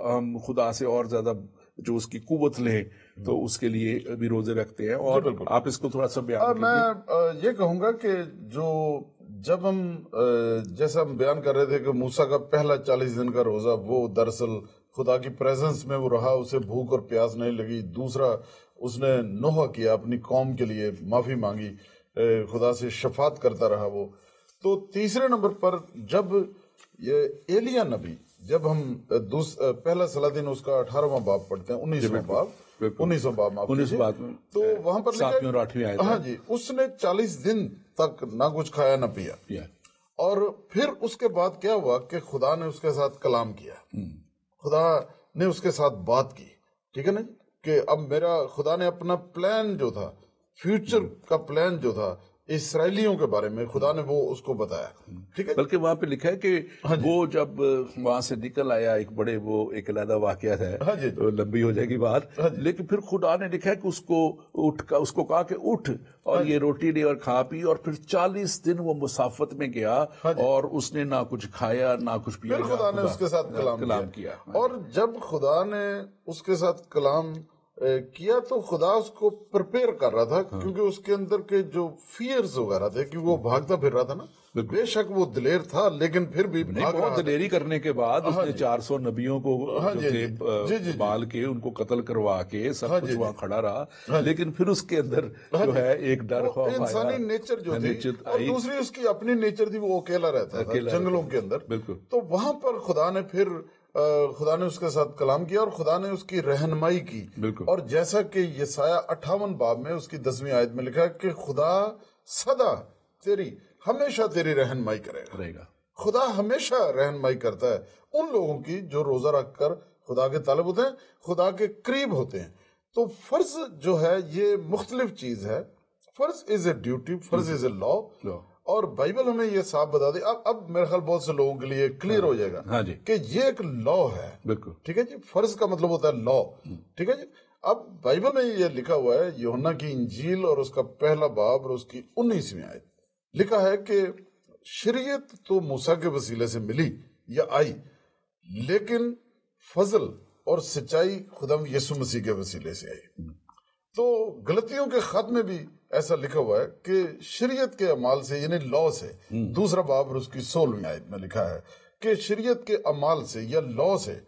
ہم خدا سے اور زیادہ جو اس کی قوت لیں، تو اس کے لیے بھی روزے رکھتے ہیں، اور آپ اس کو تھوڑا سا بیان کیجیے۔ میں یہ کہوں گا کہ جب ہم جیسا ہم بیان کر رہے تھے کہ موسیٰ کا پہلا 40 دن کا روزہ وہ دراصل خدا کی پریزنس میں وہ رہا، اسے بھوک اور پیاس نہیں لگی۔ دوسرا اس نے نوحہ کیا، اپنی قوم کے لیے معافی مانگی، خدا سے شفاعت کرتا رہا وہ۔ تو تیسرے نمبر پر جب یہ ایلیا نبی، جب ہم پہلا صلاح اس کا 18واں باب پڑھتے ہیں، 19واں باب معاف کیجیے، تو وہاں پر لکھا ہے ہاں جی، اس نے 40 دن تک نہ کچھ کھایا نہ پیا، اور پھر اس کے بعد کیا ہوا کہ خدا نے اس کے ساتھ کلام کیا، خدا نے اس کے ساتھ بات کی، ٹھیک ہے نا، کہ اب میرا خدا نے اپنا پلان جو تھا، فیوچر کا پلان جو تھا اسرائیلیوں کے بارے میں، خدا نے وہ اس کو بتایا، ٹھیک ہے۔ بلکہ وہاں پہ لکھا ہے کہ وہ جب وہاں سے نکل آیا، ایک علیحدہ واقعہ ہے، لمبی ہو جائے گی بات، لیکن پھر خدا نے لکھا ہے کہ اس کو کہا کہ اٹھ اور یہ روٹی لے اور کھا پی، اور پھر 40 دن وہ مسافت میں گیا اور اس نے نہ کچھ کھایا نہ کچھ پیا، پھر خدا نے اس کے ساتھ کلام کیا، اور جب خدا نے اس کے ساتھ کلام کیا تو خدا اس کو پرپیئر کر رہا تھا، کیونکہ اس کے اندر کے جو فیئرز وغیرہ تھے، کیونکہ وہ بھاگتا پھر رہا تھا نا، بے شک وہ دلیر تھا لیکن پھر بھی بہت دلیری کرنے کے بعد اس نے 400 نبیوں کو بال کے ان کو قتل کروا کے سب کچھ وہاں کھڑا رہا، لیکن پھر اس کے اندر جو ہے ایک ڈر خوف آیا، انسانی نیچر جو تھی، اور دوسری اس کی اپنی نیچر تھی، وہ اکیلا رہتا تھا جنگلوں کے اندر، تو وہاں پر خدا نے اس کے ساتھ کلام کیا، اور خدا نے اس کی رہنمائی کی، اور جیسا کہ یسایہ 58 باب میں اس کی 10ویں آیت میں لکھا ہے کہ خدا سدا ہمیشہ تیری رہنمائی کرے گا۔ خدا ہمیشہ رہنمائی کرتا ہے ان لوگوں کی جو روزہ رکھ کر خدا کے طالب ہوتے ہیں، خدا کے قریب ہوتے ہیں۔ تو فرض جو ہے یہ مختلف چیز ہے، فرض از اے ڈیوٹی، فرض از اے لا، اور بائبل ہمیں یہ صاف بتا دے۔ اب میرے خیال بہت سے لوگوں کے لیے کلیئر ہو جائے گا کہ یہ ایک لا ہے، ٹھیک ہے جی، فرض کا مطلب ہوتا ہے لا، ٹھیک ہے جی۔ اب بائبل میں یہ لکھا ہوا ہے، یوحنا کی انجیل اور اس کا پہلا باب اور اس کی 19ویں آیت، لکھا ہے کہ شریعت تو موسیٰ کے وسیلے سے ملی یا آئی، لیکن فضل اور سچائی خداوند یسوع مسیح کے وسیلے سے آئی۔ تو غلطیوں کے خط میں بھی ایسا لکھا ہوا ہے کہ شریعت کے اعمال سے، یعنی لا سے، دوسرا باب اور اس کی 16ویں آیت میں لکھا ہے کہ شریعت کے اعمال سے یا لا سے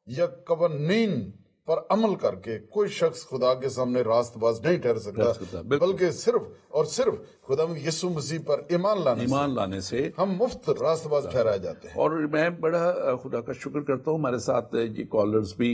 یا قوانین پر عمل کر کے کوئی شخص خدا کے سامنے راست باز نہیں ٹھہر سکتا، بلکہ صرف اور صرف خداوند یسوع مسیح پر ایمان لانے سے ہم مفت راست باز ٹھہرائے جاتے ہیں۔ اور میں بڑا خدا کا شکر کرتا ہوں، ہمارے ساتھ یہ کالرز بھی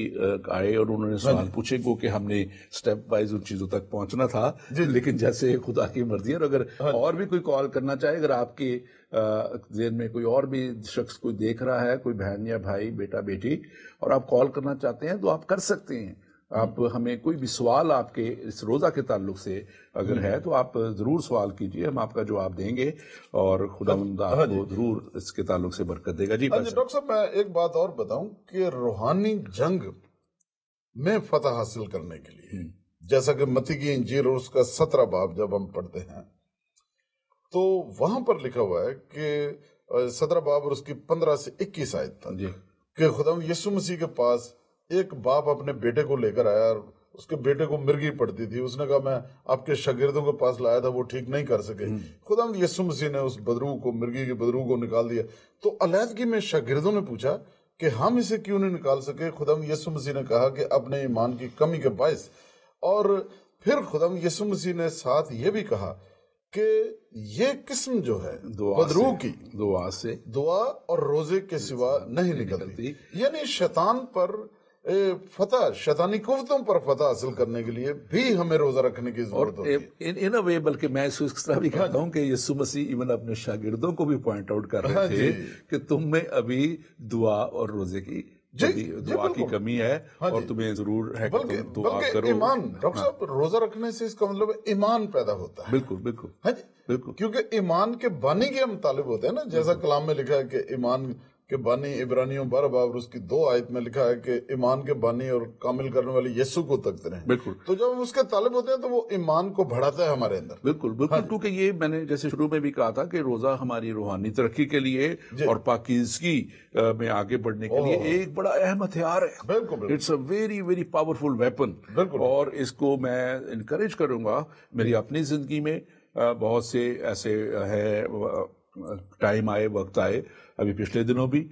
آئے اور انہوں نے سوال پوچھے کہ ہم نے سٹیپ وائز ان چیزوں تک پہنچنا تھا، لیکن جیسے خدا کی مرضی ہے، اور اگر اور بھی کوئی کال کرنا چاہے، اگر آپ کے ذہن میں کوئی اور بھی شخص کوئی دیکھ رہا ہے، کوئی بہن یا بھائی، بیٹا بیٹی، اور آپ کال کرنا چاہتے ہیں تو آپ کر سکتے ہیں۔ آپ ہمیں کوئی بھی سوال آپ کے اس روزہ کے تعلق سے اگر ہے تو آپ ضرور سوال کیجئے، ہم آپ کا جواب دیں گے، اور خداوند آپ کو ضرور اس کے تعلق سے برکت دے گا۔ جی ڈاکٹر صاحب، میں ایک بات اور بتاؤں کہ روحانی جنگ میں فتح حاصل کرنے کے لیے، جیسا کہ متی کی انجیل اور اس کا 17 باب جب ہم پڑھتے ہیں تو وہاں پر لکھا ہوا ہے کہ 17 باب اور اس کی 15 سے 21 آیت تک کہ خداوند یسوع مسیح کے پاس ایک باپ اپنے بیٹے کو لے کر آیا، اور اس کے بیٹے کو مرگی پڑتی تھی، اس نے کہا میں آپ کے شاگردوں کے پاس لایا تھا، وہ ٹھیک نہیں کر سکے، خداوند یسوع مسیح نے اس بدروح کو، مرگی کے بدروح کو نکال دیا۔ تو علیحدگی میں شاگردوں نے پوچھا کہ ہم اسے کیوں نہیں نکال سکے؟ خداوند یسوع مسیح نے کہا کہ اپنے ایمان کی کمی کے باعث، اور پھر خداوند یسوع مسیح نے ساتھ یہ بھی کہا کہ یہ قسم جو ہے بدروح کی دعا اور روزے کے سوا نہیں نکلتی، یعنی شیطان پر فتح، شیطانی قوتوں پر فتح حاصل کرنے کے لیے بھی ہمیں روزہ رکھنے کی ضرورت ہوتی ہے۔ ان وے بلکہ میں اس طرح بھی کہتا ہوں کہ یسوع مسیح ایون اپنے شاگردوں کو بھی پوائنٹ آؤٹ کر رہے تھے کہ تم میں ابھی دعا اور روزے کی دعا کی کمی ہے، اور تمہیں ضرور ہے کہ تم دعا کرو۔ ایمان، ڈاکٹر صاحب، روزہ رکھنے سے اس کا مطلب ایمان پیدا ہوتا ہے۔ بالکل کیونکہ ایمان کے بانی کے ہم طالب ہوتے ہیں نا، جیسا کلام میں لکھا ہے کہ ایمان کہ بانی عبرانیوں 12 باب اور اس کی 2 آیت میں لکھا ہے کہ ایمان کے بانی اور کامل کرنے والے یسوع کو تکتے رہیں. بالکل. تو جب ہم اس کے طالب ہوتے ہیں تو وہ ایمان کو بڑھاتا ہے ہمارے اندر. بالکل بالکل. کیونکہ یہ میں نے جیسے شروع میں بھی کہا تھا کہ روزہ ہماری روحانی ترقی کے لیے اور پاکیزگی میں آگے بڑھنے کے لیے ایک بڑا اہم ہتھیار ہے. بالکل. It's a very very powerful weapon. اور اس کو میں انکریج کروں گا. میری اپنی زندگی میں بہت سے ایسے ہے ٹائم آئے، وقت آئے، ابھی پچھلے دنوں بھی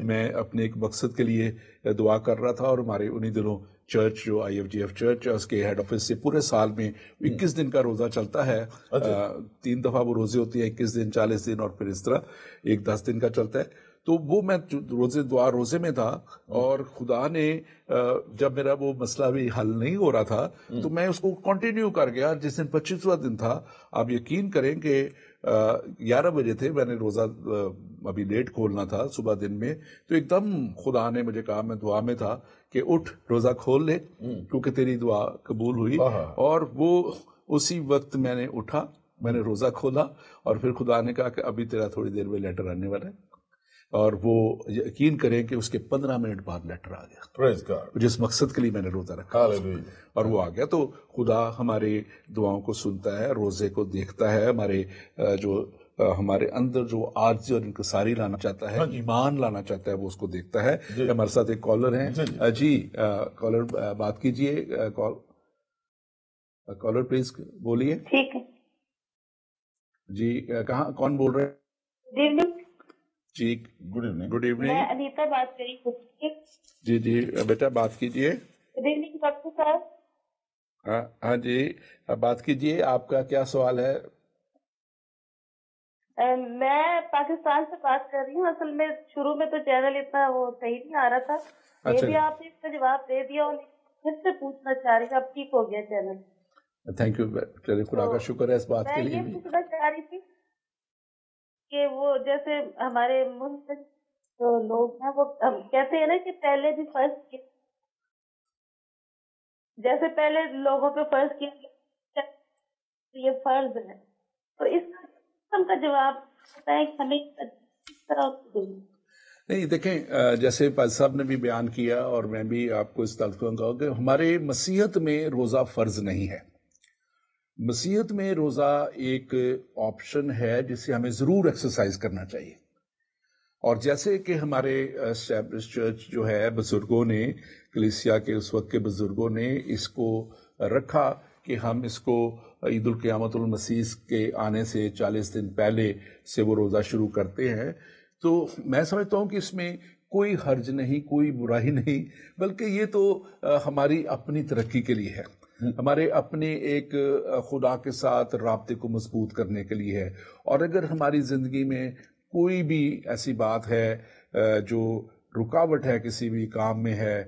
میں اپنے ایک مقصد کے لیے دعا کر رہا تھا، اور ہمارے انہی دنوں چرچ جو IFGF چرچ ہے اس کے ہیڈ آفس سے پورے سال میں 21 دن کا روزہ چلتا ہے. 3 دفعہ وہ روزے ہوتی ہیں، 21 دن، 40 دن، اور پھر اس طرح ایک 10 دن کا چلتا ہے. تو وہ میں روزے میں تھا، اور خدا نے جب میرا وہ مسئلہ بھی حل نہیں ہو رہا تھا تو میں اس کو کنٹینیو کر گیا. جس دن 25واں دن تھا، آپ یقین کریں کہ 11 بجے تھے، میں نے روزہ ابھی لیٹ کھولنا تھا صبح دن میں، تو ایک دم خدا نے مجھے کہا، میں دعا میں تھا کہ اٹھ روزہ کھول لے کیونکہ تیری دعا قبول ہوئی. اور وہ اسی وقت میں نے اٹھا، میں نے روزہ کھولا، اور پھر خدا نے کہا کہ ابھی تیرا تھوڑی دیر میں لیٹر آنے والا ہے. اور وہ یقین کریں کہ اس کے 15 منٹ بعد لیٹر آ گیا، جس مقصد کے لیے میں نے روزہ رکھا، اور وہ آ گیا. تو خدا ہمارے دعاؤں کو سنتا ہے، روزے کو دیکھتا ہے، ہمارے اندر جو عاجزی اور انکساری لانا چاہتا ہے، ایمان لانا چاہتا ہے، وہ اس کو دیکھتا ہے. ہمارے ساتھ ایک کالر ہیں. جی کالر بات کیجئے. کالر پلیز بولیے. ٹھیک ہے جی. کہاں، کون بول رہے ہیں؟ جی گڈ ایوننگ. Good evening. میں انیتا بات کر رہی ہوں. جی بیٹا بات کیجئے. گڈ ایوننگ ڈاکٹر صاحب. ہاں جی بات کیجئے، آپ کا کیا سوال ہے؟ میں پاکستان سے بات کر رہی ہوں. اصل میں شروع میں تو چینل اتنا وہ صحیح نہیں آ رہا تھا، یہ بھی آپ نے اس کا جواب دے دیا، اور پھر سے پوچھنا چاہ رہی ہوں، اب ٹھیک ہو گیا چینل. Thank you. چلیے خدا کا شکر ہے اس بات کے لیے. میں یہ پوچھنا چاہ رہی تھی کہ وہ جیسے ہمارے ملک میں جو لوگ ہیں وہ کہتے ہیں نا کہ پہلے بھی فرض کیا، جیسے پہلے لوگوں پہ فرض کیا یہ فرض ہے، تو اس کا جواب بتائیں کہ ہمیں کس طرح نہیں. دیکھیں جیسے پاز صاحب نے بھی بیان کیا، اور میں بھی آپ کو اس طرف کہوں گا کہ ہمارے مسیحیت میں روزہ فرض نہیں ہے. مسیحیت میں روزہ ایک آپشن ہے جسے ہمیں ضرور ایکسرسائز کرنا چاہیے. اور جیسے کہ ہمارے اسٹیبلش چرچ جو ہے، بزرگوں نے، کلیسیا کے اس وقت کے بزرگوں نے اس کو رکھا کہ ہم اس کو عید القیامت المسیح کے آنے سے 40 دن پہلے سے وہ روزہ شروع کرتے ہیں. تو میں سمجھتا ہوں کہ اس میں کوئی حرج نہیں، کوئی برائی نہیں، بلکہ یہ تو ہماری اپنی ترقی کے لیے ہے، ہمارے اپنے ایک خدا کے ساتھ رابطے کو مضبوط کرنے کے لیے ہے. اور اگر ہماری زندگی میں کوئی بھی ایسی بات ہے جو رکاوٹ ہے، کسی بھی کام میں ہے،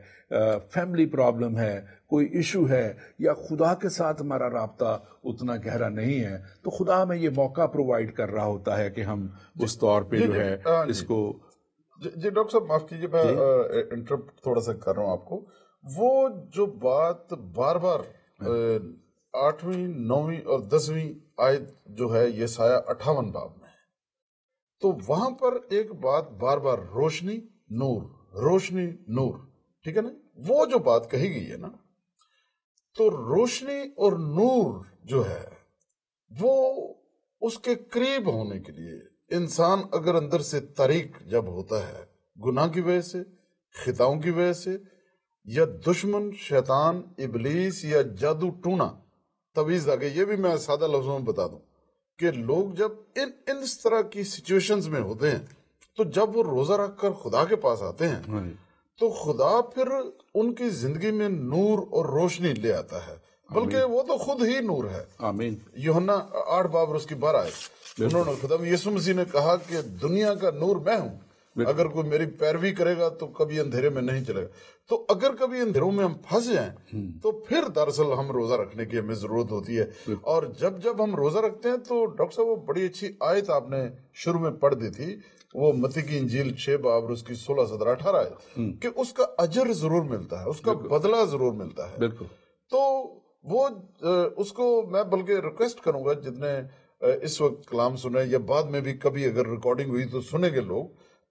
فیملی پرابلم ہے، کوئی ایشو ہے، یا خدا کے ساتھ ہمارا رابطہ اتنا گہرا نہیں ہے، تو خدا ہمیں یہ موقع پرووائڈ کر رہا ہوتا ہے کہ ہم اس طور پہ جو ہے اس کو. جی ڈاکٹر صاحب معاف کیجیے، میں انٹرپٹ تھوڑا سا کر رہا ہوں آپ کو. وہ جو بات بار بار 8ویں 9ویں اور 10ویں آیت جو ہے یسایہ 58 باب میں، تو وہاں پر ایک بات بار بار روشنی نور، روشنی نور، ٹھیک ہے نا؟ وہ جو بات کہی گئی ہے نا، تو روشنی اور نور جو ہے وہ اس کے قریب ہونے کے لیے انسان اگر اندر سے تاریک جب ہوتا ہے گناہ کی وجہ سے، خطاؤں کی وجہ سے، یا دشمن شیطان ابلیس یا جادو ٹونا تویز آگے، یہ بھی میں سادہ لفظوں میں بتا دوں کہ لوگ جب اس طرح کی سچویشنز میں ہوتے ہیں تو جب وہ روزہ رکھ کر خدا کے پاس آتے ہیں تو خدا پھر ان کی زندگی میں نور اور روشنی لے آتا ہے، بلکہ وہ تو خود ہی نور ہے. آمین. یوحنا 8 باب اور اس کی 12 آیت، انہوں نے خدا یسوع مسیح نے کہا کہ دنیا کا نور میں ہوں، اگر کوئی میری پیروی کرے گا تو کبھی اندھیرے میں نہیں چلے گا. تو اگر کبھی اندھیروں میں ہم پھنس جائیں تو پھر دراصل ہم روزہ رکھنے کی ہمیں ضرورت ہوتی ہے. اور جب ہم روزہ رکھتے ہیں تو ڈاکٹر صاحب وہ بڑی اچھی آیت آپ نے شروع میں پڑھ دی تھی، وہ متی کی انجیل 6 باب اور اس کی 16 17 18 آیت، کہ اس کا اجر ضرور ملتا ہے، اس کا بدلہ ضرور ملتا ہے. تو وہ اس کو میں بلکہ ریکویسٹ کروں گا جتنے اس وقت کلام سنے یا بعد میں بھی کبھی اگر ریکارڈنگ ہوئی تو سنیں گے لوگ،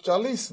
40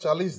40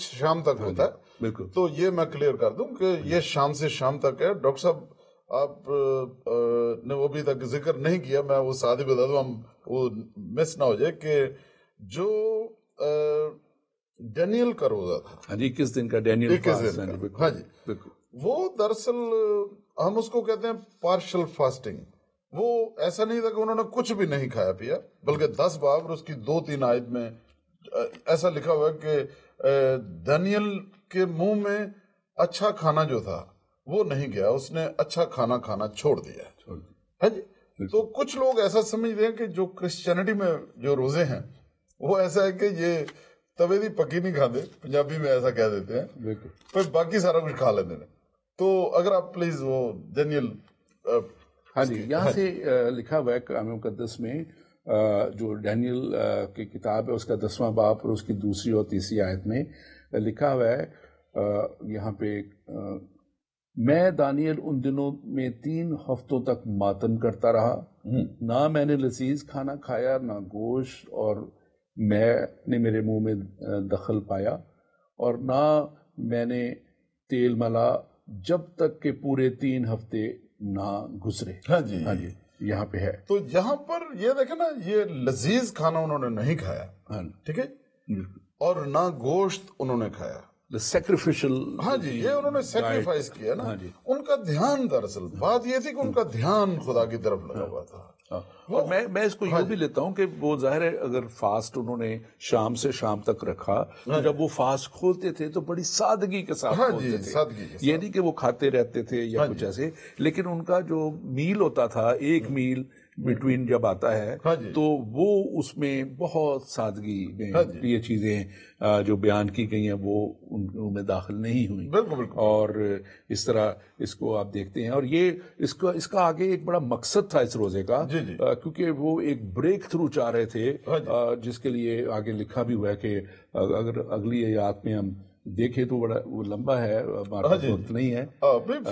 شام تک ہوتا ہے. بالکل. تو یہ میں کلیئر کر دوں کہ یہ شام سے شام تک ہے. ڈاکٹر صاحب آپ نے وہ ابھی تک ذکر نہیں کیا, میں وہ ساتھ ہی بتا دوں, ہم وہ مس نہ ہو جائے, کہ جو ڈینیل کا روزہ تھا, ہاں جی 21 دن کا ڈینیل فاسٹ, ہاں جی, وہ دراصل ہم اس کو کہتے ہیں پارشل فاسٹنگ. وہ ایسا نہیں تھا کہ انہوں نے کچھ بھی نہیں کھایا پیا, بلکہ 10 باب اور اس کی 2-3 آیت میں ایسا لکھا ہوا ہے کہ دانیل کے منہ میں اچھا کھانا جو تھا وہ نہیں گیا, اس نے اچھا کھانا کھانا چھوڑ دیا. ہے جی. تو کچھ لوگ ایسا سمجھتے ہیں کہ جو کرسچینٹی میں جو روزے ہیں وہ ایسا ہے کہ یہ توے دی پکی نہیں کھاتے, پنجابی میں ایسا کہہ دیتے ہیں, پھر باقی سارا کچھ کھا لیتے ہیں. تو اگر آپ پلیز وہ ڈینیل, ہاں جی, یہاں سے لکھا ہوا ہے کلام مقدس میں, جو ڈینیل کی کتاب ہے اس کا 10واں باب اور اس کی 2 اور 3 آیت میں لکھا ہوا ہے یہاں پہ, میں دانیل ان دنوں میں 3 ہفتوں تک ماتم کرتا رہا, نہ میں نے لذیذ کھانا کھایا نہ گوشت, اور میں نے میرے منہ میں دخل پایا, اور نہ میں نے تیل ملا جب تک کہ پورے 3 ہفتے نہ گزرے. ہاں جی, ہاں جی, یہاں پہ ہے. تو یہاں پر یہ دیکھیں نا, یہ لذیذ کھانا انہوں نے نہیں کھایا, ٹھیک ہے, اور نہ گوشت انہوں نے کھایا. سیکریفیشل, ہاں جی, یہ انہوں نے سیکریفائس کیا نا. ان کا دھیان, دراصل بات یہ تھی کہ ان کا دھیان خدا کی طرف لگا ہوا تھا. اور میں اس کو یہ بھی لیتا ہوں کہ وہ ظاہر ہے اگر فاسٹ انہوں نے شام سے شام تک رکھا, جب وہ فاسٹ کھولتے تھے تو بڑی سادگی کے ساتھ کھولتے تھے. یہ نہیں کہ وہ کھاتے رہتے تھے یا کچھ ایسے, لیکن ان کا جو میل ہوتا تھا, ایک میل بٹوین جب آتا ہے تو وہ اس میں بہت سادگی میں یہ چیزیں جو بیان کی گئی ہیں وہ ان میں داخل نہیں ہوئی. اور اس طرح اس کو آپ دیکھتے ہیں, اور یہ اس کا آگے ایک بڑا مقصد تھا اس روزے کا, کیونکہ وہ ایک بریک تھرو چاہ رہے تھے, جس کے لیے آگے لکھا بھی ہوا ہے کہ اگر اگلی آیات میں ہم دیکھیں تو بڑا وہ لمبا ہے, ہمارے پاس وقت نہیں ہے.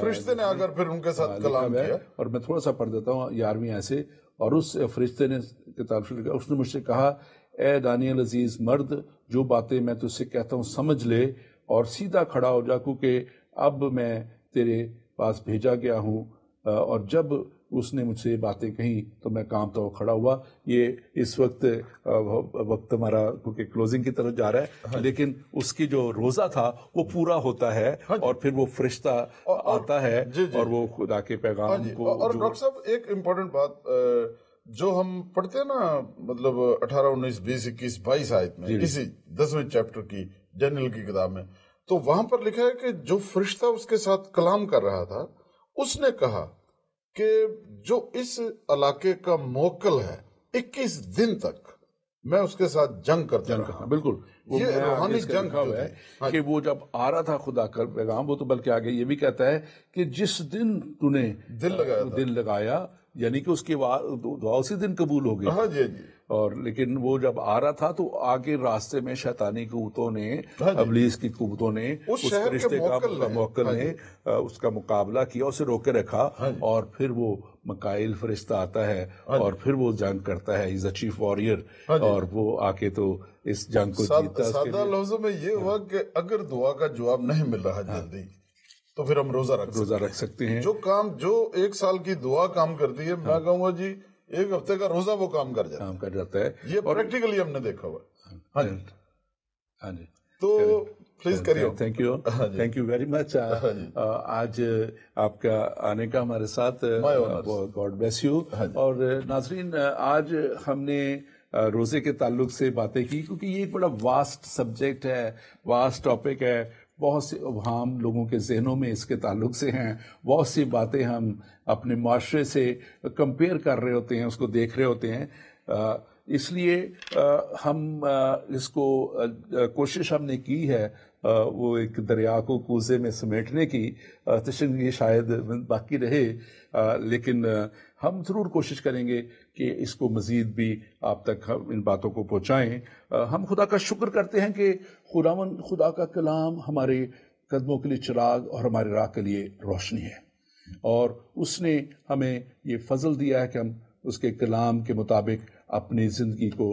فرشتے نے اگر پھر ان کے ساتھ کلام کیا, اور میں تھوڑا سا پڑھ دیتا ہوں 11ویں آیت سے. اور اس فرشتے نے کتاب شروع کیا, اس نے مجھ سے کہا, اے دانیل عزیز مرد, جو باتیں میں تجھ سے کہتا ہوں سمجھ لے اور سیدھا کھڑا ہو جا, کیونکہ اب میں تیرے پاس بھیجا گیا ہوں. اور جب اس نے مجھ سے یہ باتیں کہیں تو میں کانپتا ہوا کھڑا ہوا. یہ اس وقت ہمارا کیونکہ کلوزنگ کی طرف جا رہا ہے, لیکن اس کی جو روزہ تھا وہ پورا ہوتا ہے, اور پھر وہ فرشتہ آتا ہے اور وہ خدا کے پیغام کو. اور ڈاکٹر صاحب ایک امپورٹنٹ بات جو ہم پڑھتے ہیں نا, مطلب 18, 19, 20, 21, 22 آیت میں, اسی 10ویں چیپٹر کی ڈینیل کی کتاب میں, تو وہاں پر لکھا ہے کہ جو فرشتہ اس کے ساتھ کلام کر رہا تھا اس نے کہا کہ جو اس علاقے کا موکل ہے 21 دن تک میں اس کے ساتھ جنگ کرتا رہا. بالکل, یہ روحانی جنگ ہے کہ وہ جب آ رہا تھا خدا کا پیغام, وہ تو بلکہ آگے یہ بھی کہتا ہے کہ جس دن تو نے دل لگایا, یعنی کہ اس کی دعا اسی دن قبول ہو گئی. ہاں جی, اور لیکن وہ جب آ رہا تھا تو آگے راستے میں شیطانی قوتوں نے, ابلیس کی قوتوں نے, اس فرشتے کا موکل نے اس کا مقابلہ کیا, اسے روکے رکھا, اور پھر وہ مکائل فرشتہ آتا ہے اور پھر وہ جنگ کرتا ہے. از اے چیف وارئر, اور وہ آ کے تو اس جنگ کو جیتا. سادہ لفظوں میں یہ ہوا کہ اگر دعا کا جواب نہیں مل رہا جلدی تو پھر ہم روزہ رکھ سکتے ہیں. جو 1 سال کی دعا کام کرتی ہے, میں کہوں گا جی 1 ہفتے کا روزہ وہ کام کر جاتا ہے. یہ پریکٹیکلی ہم نے دیکھا ہوا. ہاں جی, تو پلیز کریے. تھینک یو ویری مچ. آج آپ کا آنے کا ہمارے ساتھ, گاڈ بلیس یو. اور ناظرین, آج ہم نے روزے کے تعلق سے باتیں کی, کیونکہ یہ ایک بڑا واسٹ سبجیکٹ ہے, واسٹ ٹاپک ہے. بہت سے ابہام لوگوں کے ذہنوں میں اس کے تعلق سے ہیں, بہت سی باتیں ہم اپنے معاشرے سے کمپیئر کر رہے ہوتے ہیں, اس کو دیکھ رہے ہوتے ہیں. اس لیے ہم اس کو کوشش ہم نے کی ہے وہ ایک دریا کو کوزے میں سمیٹنے کی, تشنگی شاید باقی رہے, لیکن ہم ضرور کوشش کریں گے کہ اس کو مزید بھی آپ تک ان باتوں کو پہنچائیں. ہم خدا کا شکر کرتے ہیں کہ خدا کا کلام ہمارے قدموں کے لیے چراغ اور ہمارے راہ کے لیے روشنی ہے, اور اس نے ہمیں یہ فضل دیا ہے کہ ہم اس کے کلام کے مطابق اپنی زندگی کو